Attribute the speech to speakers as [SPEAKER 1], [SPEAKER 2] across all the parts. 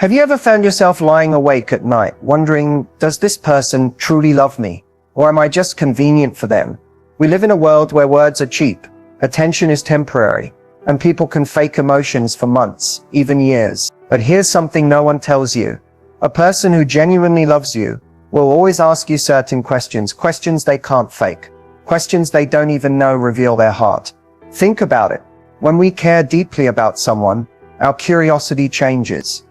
[SPEAKER 1] Have you ever found yourself lying awake at night, wondering, does this person truly love me? Or am I just convenient for them? We live in a world where words are cheap, attention is temporary, and people can fake emotions for months, even years. But here's something no one tells you. A person who genuinely loves you will always ask you certain questions, questions they can't fake, questions they don't even know reveal their heart. Think about it. When we care deeply about someone, our curiosity changes.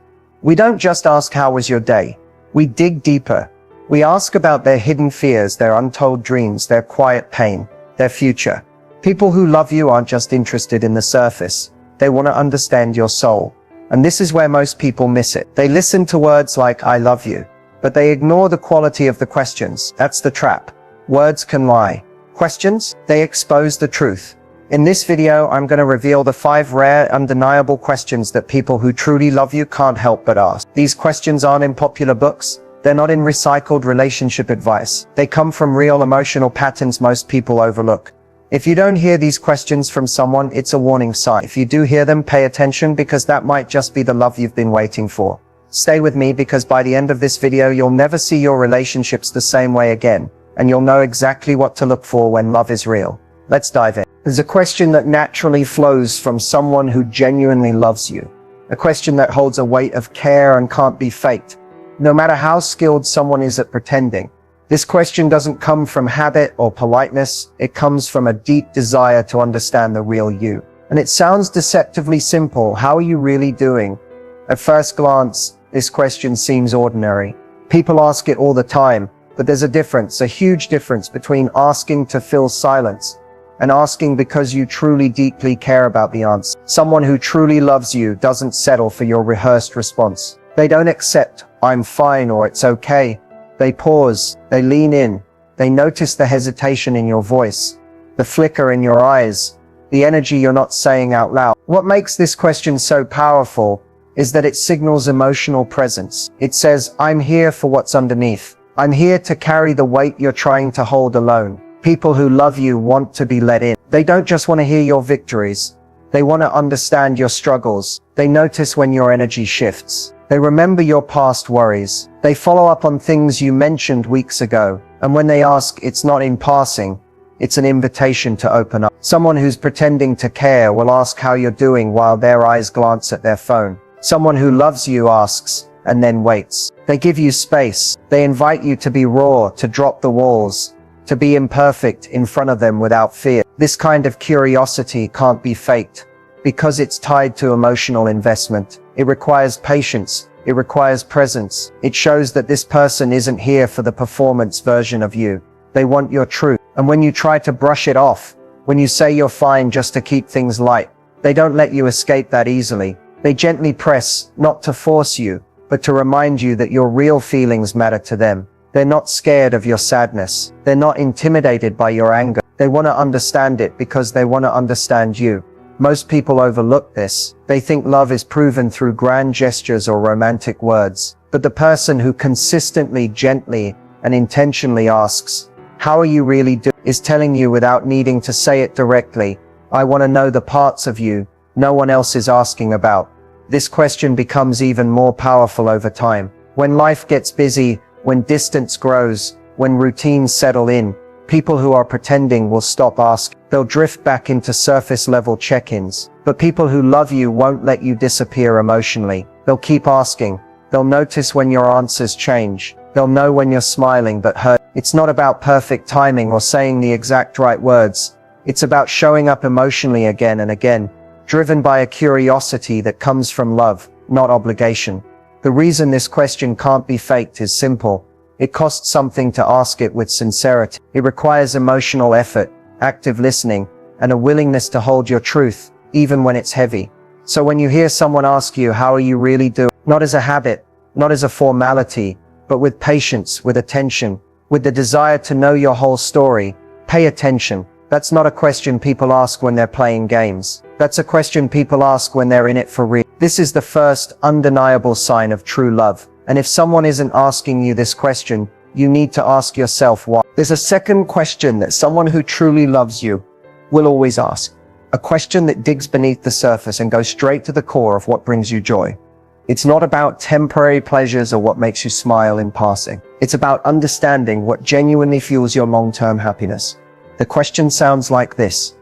[SPEAKER 1] We don't just ask, how was your day? We dig deeper. We ask about their hidden fears, their untold dreams, their quiet pain, their future. People who love you aren't just interested in the surface. They want to understand your soul. And this is where most people miss it. They listen to words like, I love you, but they ignore the quality of the questions. That's the trap. Words can lie. Questions? They expose the truth. In this video, I'm going to reveal the 5 rare, undeniable questions that people who truly love you can't help but ask. These questions aren't in popular books. They're not in recycled relationship advice. They come from real emotional patterns most people overlook. If you don't hear these questions from someone, it's a warning sign. If you do hear them, pay attention, because that might just be the love you've been waiting for. Stay with me, because by the end of this video, you'll never see your relationships the same way again, and you'll know exactly what to look for when love is real. Let's dive in. There's a question that naturally flows from someone who genuinely loves you. A question that holds a weight of care and can't be faked, no matter how skilled someone is at pretending. This question doesn't come from habit or politeness. It comes from a deep desire to understand the real you. And it sounds deceptively simple. How are you really doing? At first glance, this question seems ordinary. People ask it all the time, but there's a difference, a huge difference between asking to fill silence and asking because you truly deeply care about the answer. Someone who truly loves you doesn't settle for your rehearsed response. They don't accept, I'm fine, or it's okay. They pause, they lean in, they notice the hesitation in your voice, the flicker in your eyes, the energy you're not saying out loud. What makes this question so powerful is that it signals emotional presence. It says, I'm here for what's underneath. I'm here to carry the weight you're trying to hold alone. People who love you want to be let in. They don't just want to hear your victories. They want to understand your struggles. They notice when your energy shifts. They remember your past worries. They follow up on things you mentioned weeks ago. And when they ask, it's not in passing. It's an invitation to open up. Someone who's pretending to care will ask how you're doing while their eyes glance at their phone. Someone who loves you asks, and then waits. They give you space. They invite you to be raw, to drop the walls, to be imperfect in front of them without fear. This kind of curiosity can't be faked, because it's tied to emotional investment. It requires patience. It requires presence. It shows that this person isn't here for the performance version of you. They want your truth. And when you try to brush it off, when you say you're fine just to keep things light, they don't let you escape that easily. They gently press, not to force you, but to remind you that your real feelings matter to them. They're not scared of your sadness. They're not intimidated by your anger. They want to understand it because they want to understand you. Most people overlook this. They think love is proven through grand gestures or romantic words. But the person who consistently, gently, and intentionally asks, how are you really doing, is telling you without needing to say it directly, I want to know the parts of you no one else is asking about. This question becomes even more powerful over time. When life gets busy, when distance grows, when routines settle in, people who are pretending will stop asking. They'll drift back into surface-level check-ins. But people who love you won't let you disappear emotionally. They'll keep asking. They'll notice when your answers change. They'll know when you're smiling but hurt. It's not about perfect timing or saying the exact right words. It's about showing up emotionally again and again, driven by a curiosity that comes from love, not obligation. The reason this question can't be faked is simple. It costs something to ask it with sincerity. It requires emotional effort, active listening, and a willingness to hold your truth, even when it's heavy. So when you hear someone ask you, how are you really doing? Not as a habit, not as a formality, but with patience, with attention, with the desire to know your whole story, pay attention. That's not a question people ask when they're playing games. That's a question people ask when they're in it for real. This is the first undeniable sign of true love. And if someone isn't asking you this question, you need to ask yourself why. There's a second question that someone who truly loves you will always ask. A question that digs beneath the surface and goes straight to the core of what brings you joy. It's not about temporary pleasures or what makes you smile in passing. It's about understanding what genuinely fuels your long-term happiness. The question sounds like this.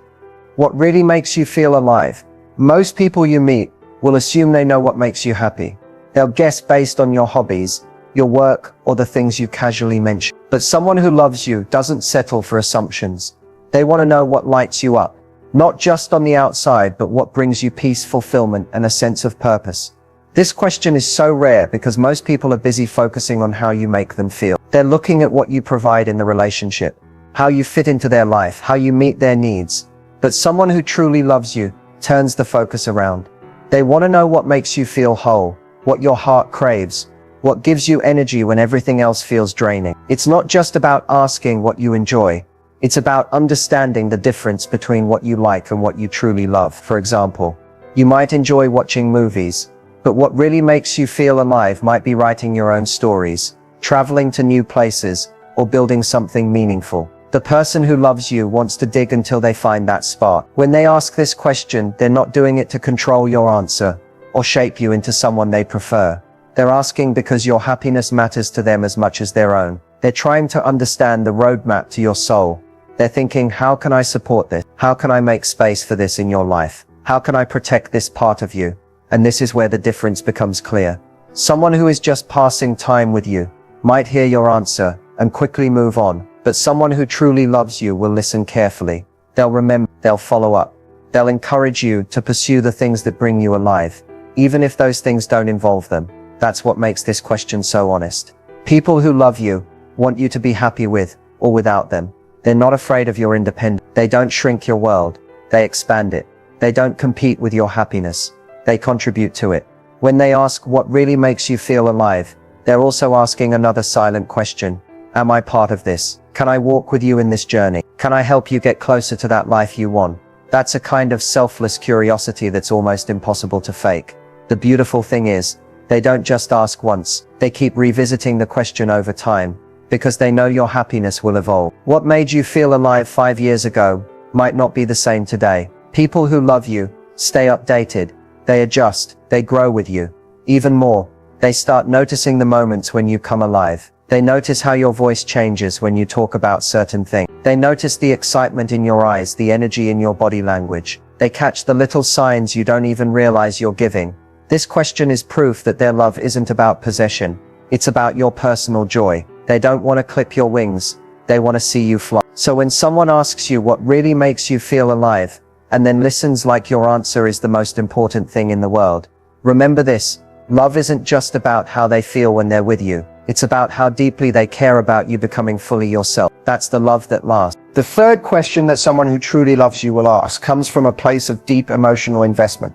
[SPEAKER 1] What really makes you feel alive? Most people you meet will assume they know what makes you happy. They'll guess based on your hobbies, your work, or the things you casually mention. But someone who loves you doesn't settle for assumptions. They want to know what lights you up. Not just on the outside, but what brings you peace, fulfillment, and a sense of purpose. This question is so rare because most people are busy focusing on how you make them feel. They're looking at what you provide in the relationship, how you fit into their life, how you meet their needs. But someone who truly loves you turns the focus around. They want to know what makes you feel whole, what your heart craves, what gives you energy when everything else feels draining. It's not just about asking what you enjoy. It's about understanding the difference between what you like and what you truly love. For example, you might enjoy watching movies, but what really makes you feel alive might be writing your own stories, traveling to new places, or building something meaningful. The person who loves you wants to dig until they find that spark. When they ask this question, they're not doing it to control your answer or shape you into someone they prefer. They're asking because your happiness matters to them as much as their own. They're trying to understand the roadmap to your soul. They're thinking, how can I support this? How can I make space for this in your life? How can I protect this part of you? And this is where the difference becomes clear. Someone who is just passing time with you might hear your answer and quickly move on, but someone who truly loves you will listen carefully. They'll remember, they'll follow up. They'll encourage you to pursue the things that bring you alive, even if those things don't involve them. That's what makes this question so honest. People who love you want you to be happy with or without them. They're not afraid of your independence. They don't shrink your world. They expand it. They don't compete with your happiness. They contribute to it. When they ask what really makes you feel alive, they're also asking another silent question. Am I part of this? Can I walk with you in this journey? Can I help you get closer to that life you want? That's a kind of selfless curiosity that's almost impossible to fake. The beautiful thing is, they don't just ask once. They keep revisiting the question over time, because they know your happiness will evolve. What made you feel alive 5 years ago might not be the same today. People who love you stay updated. They adjust, they grow with you. Even more, they start noticing the moments when you come alive. They notice how your voice changes when you talk about certain things. They notice the excitement in your eyes, the energy in your body language. They catch the little signs you don't even realize you're giving. This question is proof that their love isn't about possession. It's about your personal joy. They don't want to clip your wings. They want to see you fly. So when someone asks you what really makes you feel alive, and then listens like your answer is the most important thing in the world, remember this: love isn't just about how they feel when they're with you. It's about how deeply they care about you becoming fully yourself. That's the love that lasts. The third question that someone who truly loves you will ask comes from a place of deep emotional investment.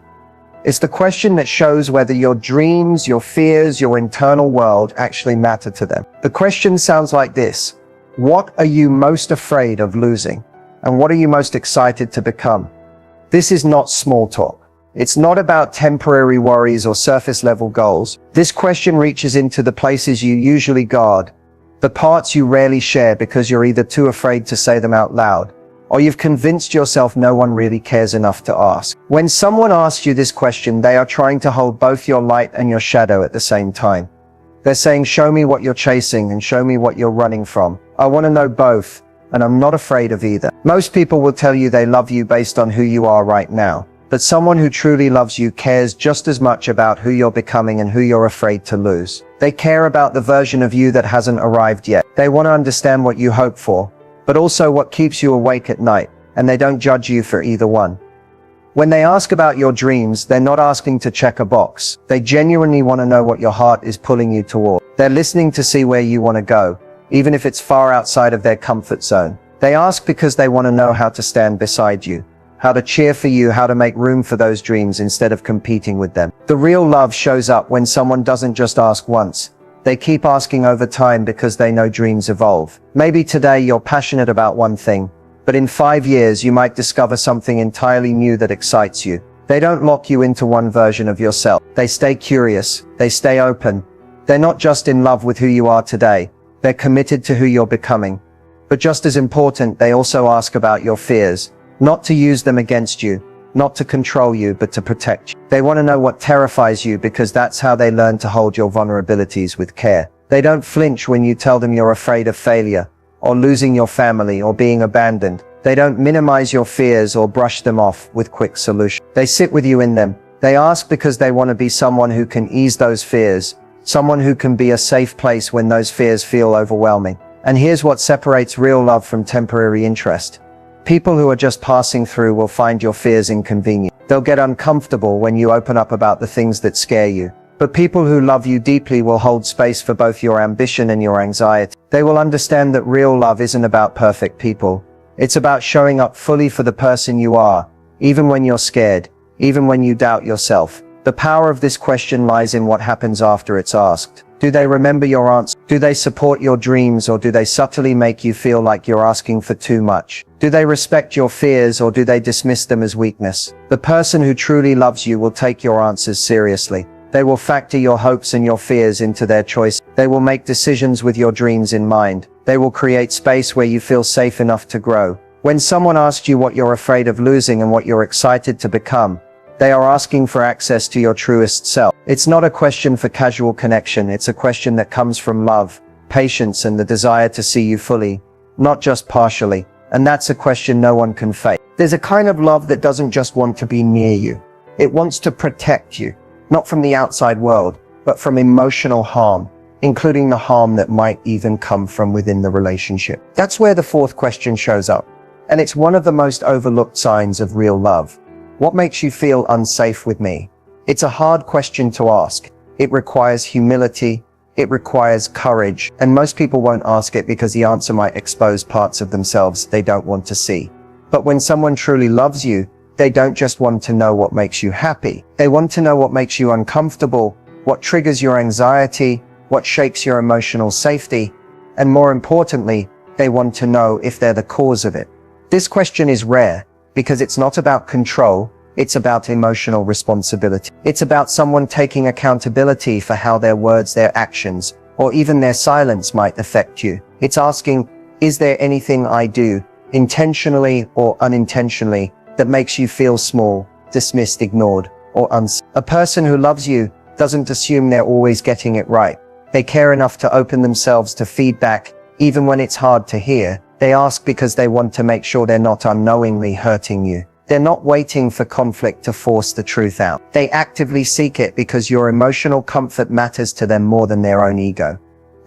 [SPEAKER 1] It's the question that shows whether your dreams, your fears, your internal world actually matter to them. The question sounds like this: what are you most afraid of losing? And what are you most excited to become? This is not small talk. It's not about temporary worries or surface level goals. This question reaches into the places you usually guard, the parts you rarely share because you're either too afraid to say them out loud, or you've convinced yourself no one really cares enough to ask. When someone asks you this question, they are trying to hold both your light and your shadow at the same time. They're saying, show me what you're chasing and show me what you're running from. I want to know both, and I'm not afraid of either. Most people will tell you they love you based on who you are right now. But someone who truly loves you cares just as much about who you're becoming and who you're afraid to lose. They care about the version of you that hasn't arrived yet. They want to understand what you hope for, but also what keeps you awake at night, and they don't judge you for either one. When they ask about your dreams, they're not asking to check a box. They genuinely want to know what your heart is pulling you toward. They're listening to see where you want to go, even if it's far outside of their comfort zone. They ask because they want to know how to stand beside you, how to cheer for you, how to make room for those dreams instead of competing with them. The real love shows up when someone doesn't just ask once. They keep asking over time because they know dreams evolve. Maybe today you're passionate about one thing, but in 5 years you might discover something entirely new that excites you. They don't lock you into one version of yourself. They stay curious. They stay open. They're not just in love with who you are today. They're committed to who you're becoming. But just as important, they also ask about your fears. Not to use them against you, not to control you, but to protect you. They want to know what terrifies you because that's how they learn to hold your vulnerabilities with care. They don't flinch when you tell them you're afraid of failure, or losing your family, or being abandoned. They don't minimize your fears or brush them off with quick solutions. They sit with you in them. They ask because they want to be someone who can ease those fears, someone who can be a safe place when those fears feel overwhelming. And here's what separates real love from temporary interest. People who are just passing through will find your fears inconvenient. They'll get uncomfortable when you open up about the things that scare you. But people who love you deeply will hold space for both your ambition and your anxiety. They will understand that real love isn't about perfect people. It's about showing up fully for the person you are, even when you're scared, even when you doubt yourself. The power of this question lies in what happens after it's asked. Do they remember your answer? Do they support your dreams, or do they subtly make you feel like you're asking for too much? Do they respect your fears, or do they dismiss them as weakness? The person who truly loves you will take your answers seriously. They will factor your hopes and your fears into their choice. They will make decisions with your dreams in mind. They will create space where you feel safe enough to grow. When someone asks you what you're afraid of losing and what you're excited to become, they are asking for access to your truest self. It's not a question for casual connection. It's a question that comes from love, patience, and the desire to see you fully, not just partially. And that's a question no one can fake. There's a kind of love that doesn't just want to be near you. It wants to protect you, not from the outside world, but from emotional harm, including the harm that might even come from within the relationship. That's where the fourth question shows up. And it's one of the most overlooked signs of real love. What makes you feel unsafe with me? It's a hard question to ask. It requires humility. It requires courage. And most people won't ask it because the answer might expose parts of themselves they don't want to see. But when someone truly loves you, they don't just want to know what makes you happy. They want to know what makes you uncomfortable, what triggers your anxiety, what shakes your emotional safety. And more importantly, they want to know if they're the cause of it. This question is rare, because it's not about control, it's about emotional responsibility. It's about someone taking accountability for how their words, their actions, or even their silence might affect you. It's asking, is there anything I do, intentionally or unintentionally, that makes you feel small, dismissed, ignored, or unsafe? A person who loves you doesn't assume they're always getting it right. They care enough to open themselves to feedback, even when it's hard to hear. They ask because they want to make sure they're not unknowingly hurting you. They're not waiting for conflict to force the truth out. They actively seek it because your emotional comfort matters to them more than their own ego.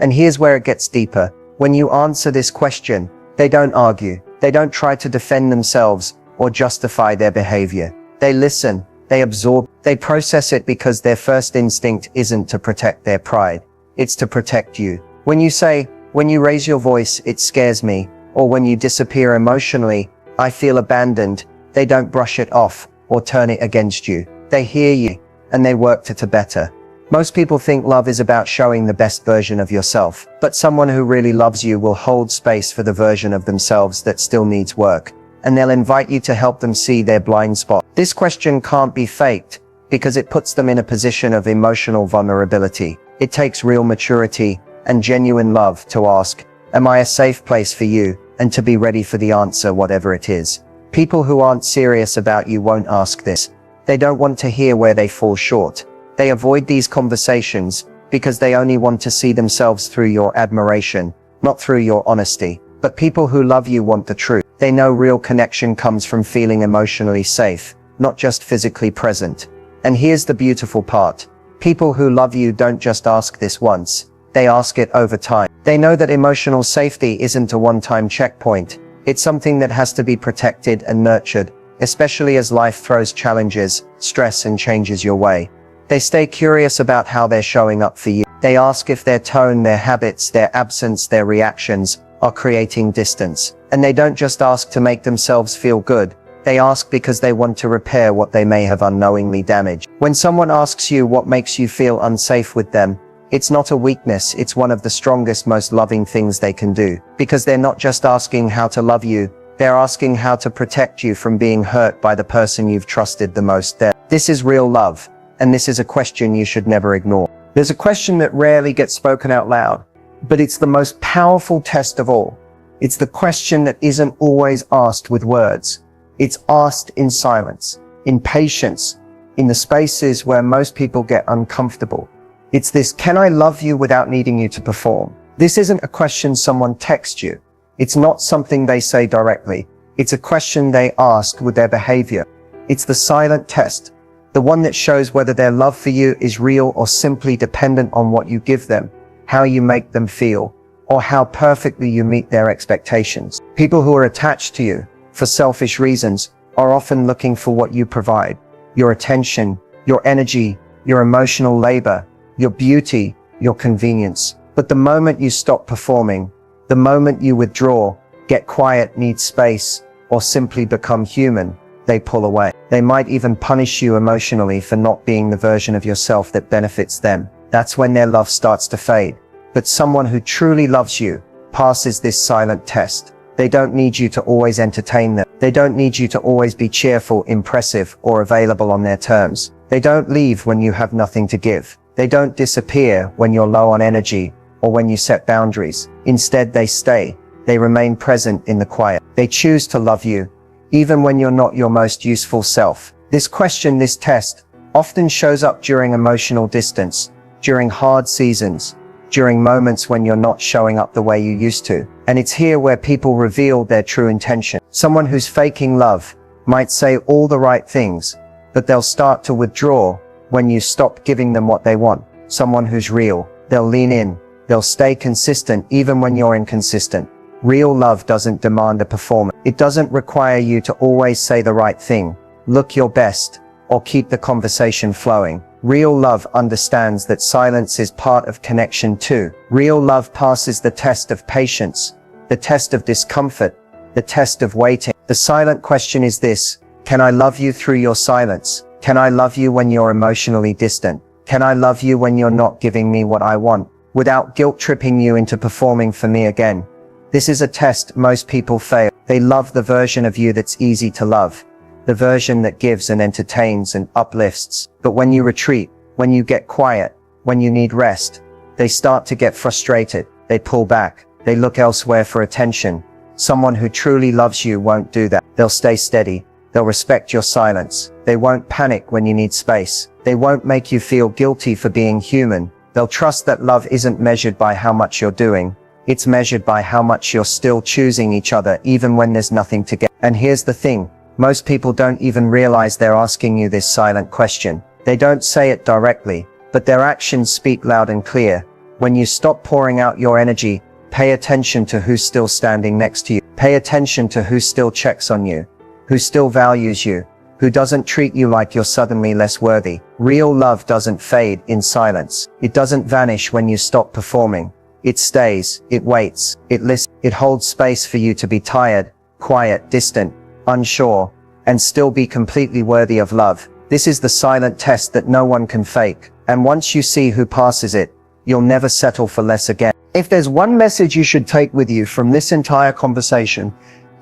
[SPEAKER 1] And here's where it gets deeper. When you answer this question, they don't argue. They don't try to defend themselves or justify their behavior. They listen, they absorb, they process it because their first instinct isn't to protect their pride. It's to protect you. When you say, when you raise your voice, it scares me, or when you disappear emotionally, I feel abandoned, they don't brush it off or turn it against you. They hear you, and they work to better. Most people think love is about showing the best version of yourself, but someone who really loves you will hold space for the version of themselves that still needs work, and they'll invite you to help them see their blind spot. This question can't be faked, because it puts them in a position of emotional vulnerability. It takes real maturity and genuine love to ask, am I a safe place for you? And to be ready for the answer, whatever it is. People who aren't serious about you won't ask this. They don't want to hear where they fall short. They avoid these conversations because they only want to see themselves through your admiration, not through your honesty. But people who love you want the truth. They know real connection comes from feeling emotionally safe, not just physically present. And here's the beautiful part. People who love you don't just ask this once. They ask it over time. They know that emotional safety isn't a one-time checkpoint. It's something that has to be protected and nurtured, especially as life throws challenges, stress, and changes your way. They stay curious about how they're showing up for you. They ask if their tone, their habits, their absence, their reactions are creating distance. And they don't just ask to make themselves feel good. They ask because they want to repair what they may have unknowingly damaged. When someone asks you what makes you feel unsafe with them, it's not a weakness, it's one of the strongest, most loving things they can do. Because they're not just asking how to love you, they're asking how to protect you from being hurt by the person you've trusted the most. This is real love, and this is a question you should never ignore. There's a question that rarely gets spoken out loud, but it's the most powerful test of all. It's the question that isn't always asked with words. It's asked in silence. in patience, in the spaces where most people get uncomfortable. It's this, can I love you without needing you to perform? This isn't a question someone texts you. It's not something they say directly. It's a question they ask with their behavior. It's the silent test, the one that shows whether their love for you is real or simply dependent on what you give them, how you make them feel, or how perfectly you meet their expectations. People who are attached to you for selfish reasons are often looking for what you provide: your attention, your energy, your emotional labor, your beauty, your convenience. But the moment you stop performing, the moment you withdraw, get quiet, need space, or simply become human, they pull away. They might even punish you emotionally for not being the version of yourself that benefits them. That's when their love starts to fade. But someone who truly loves you passes this silent test. They don't need you to always entertain them. They don't need you to always be cheerful, impressive, or available on their terms. They don't leave when you have nothing to give. They don't disappear when you're low on energy or when you set boundaries. Instead, they stay. They remain present in the quiet. They choose to love you, even when you're not your most useful self. This question, this test, often shows up during emotional distance, during hard seasons, during moments when you're not showing up the way you used to. And it's here where people reveal their true intention. Someone who's faking love might say all the right things, but they'll start to withdraw when you stop giving them what they want. Someone who's real, they'll lean in, they'll stay consistent even when you're inconsistent. Real love doesn't demand a performance. It doesn't require you to always say the right thing, look your best, or keep the conversation flowing. Real love understands that silence is part of connection too. Real love passes the test of patience, the test of discomfort, the test of waiting. The silent question is this: can I love you through your silence? Can I love you when you're emotionally distant? Can I love you when you're not giving me what I want, without guilt tripping you into performing for me again? This is a test most people fail. They love the version of you that's easy to love, the version that gives and entertains and uplifts. But when you retreat, when you get quiet, when you need rest, they start to get frustrated. They pull back. They look elsewhere for attention. Someone who truly loves you won't do that. They'll stay steady. They'll respect your silence. They won't panic when you need space. They won't make you feel guilty for being human. They'll trust that love isn't measured by how much you're doing. It's measured by how much you're still choosing each other even when there's nothing to get. And here's the thing. Most people don't even realize they're asking you this silent question. They don't say it directly, but their actions speak loud and clear. When you stop pouring out your energy, pay attention to who's still standing next to you. Pay attention to who still checks on you, who still values you, who doesn't treat you like you're suddenly less worthy. Real love doesn't fade in silence. It doesn't vanish when you stop performing. It stays, it waits, it listens, it holds space for you to be tired, quiet, distant, unsure, and still be completely worthy of love. This is the silent test that no one can fake. And once you see who passes it, you'll never settle for less again. If there's one message you should take with you from this entire conversation,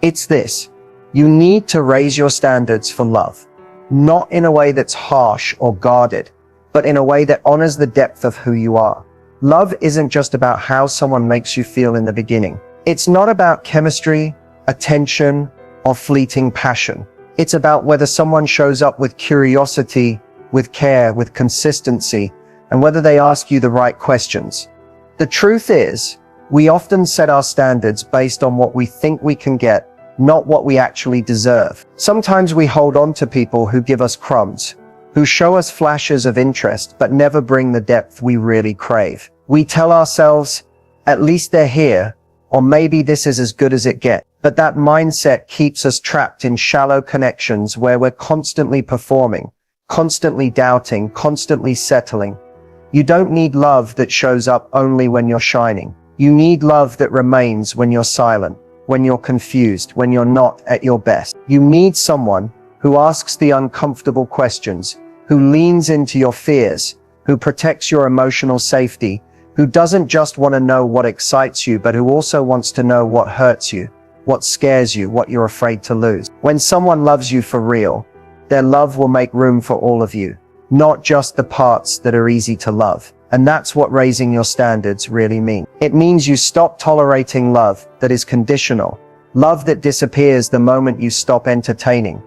[SPEAKER 1] it's this: you need to raise your standards for love. Not in a way that's harsh or guarded, but in a way that honors the depth of who you are. Love isn't just about how someone makes you feel in the beginning. It's not about chemistry, attention, or fleeting passion. It's about whether someone shows up with curiosity, with care, with consistency, and whether they ask you the right questions. The truth is, we often set our standards based on what we think we can get, not what we actually deserve. Sometimes we hold on to people who give us crumbs, who show us flashes of interest, but never bring the depth we really crave. We tell ourselves, at least they're here, or maybe this is as good as it gets. But that mindset keeps us trapped in shallow connections where we're constantly performing, constantly doubting, constantly settling. You don't need love that shows up only when you're shining. You need love that remains when you're silent, when you're confused, when you're not at your best. You need someone who asks the uncomfortable questions, who leans into your fears, who protects your emotional safety, who doesn't just want to know what excites you, but who also wants to know what hurts you, what scares you, what you're afraid to lose. When someone loves you for real, their love will make room for all of you, not just the parts that are easy to love. And that's what raising your standards really means. It means you stop tolerating love that is conditional, love that disappears the moment you stop entertaining,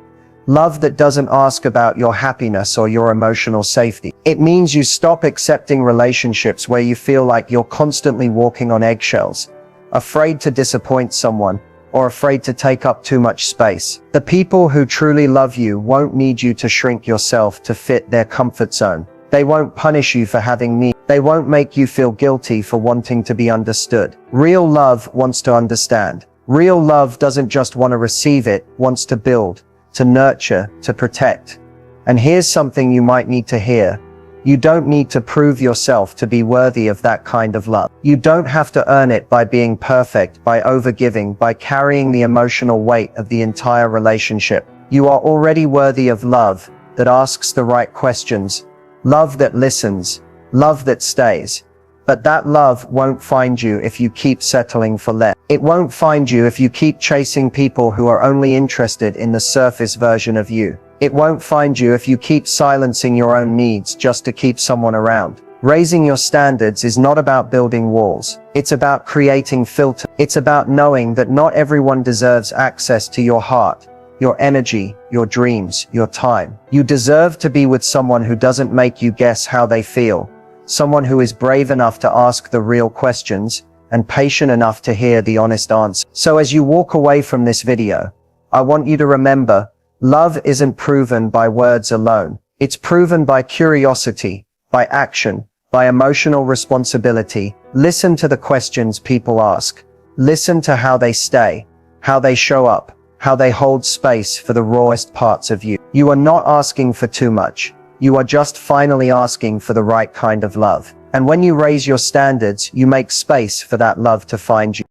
[SPEAKER 1] Love that doesn't ask about your happiness or your emotional safety. It means you stop accepting relationships where you feel like you're constantly walking on eggshells, afraid to disappoint someone, or afraid to take up too much space. The people who truly love you won't need you to shrink yourself to fit their comfort zone. They won't punish you for having needs. They won't make you feel guilty for wanting to be understood. Real love wants to understand. Real love doesn't just want to receive, it wants to build, to nurture, to protect. And here's something you might need to hear. You don't need to prove yourself to be worthy of that kind of love. You don't have to earn it by being perfect, by overgiving, by carrying the emotional weight of the entire relationship. You are already worthy of love that asks the right questions, love that listens, love that stays. But that love won't find you if you keep settling for less. It won't find you if you keep chasing people who are only interested in the surface version of you. It won't find you if you keep silencing your own needs just to keep someone around. Raising your standards is not about building walls. It's about creating filters. It's about knowing that not everyone deserves access to your heart, your energy, your dreams, your time. You deserve to be with someone who doesn't make you guess how they feel. Someone who is brave enough to ask the real questions and patient enough to hear the honest answer. So as you walk away from this video, I want you to remember, love isn't proven by words alone. It's proven by curiosity, by action, by emotional responsibility. Listen to the questions people ask. Listen to how they stay, how they show up, how they hold space for the rawest parts of you. You are not asking for too much. You are just finally asking for the right kind of love. And when you raise your standards, you make space for that love to find you.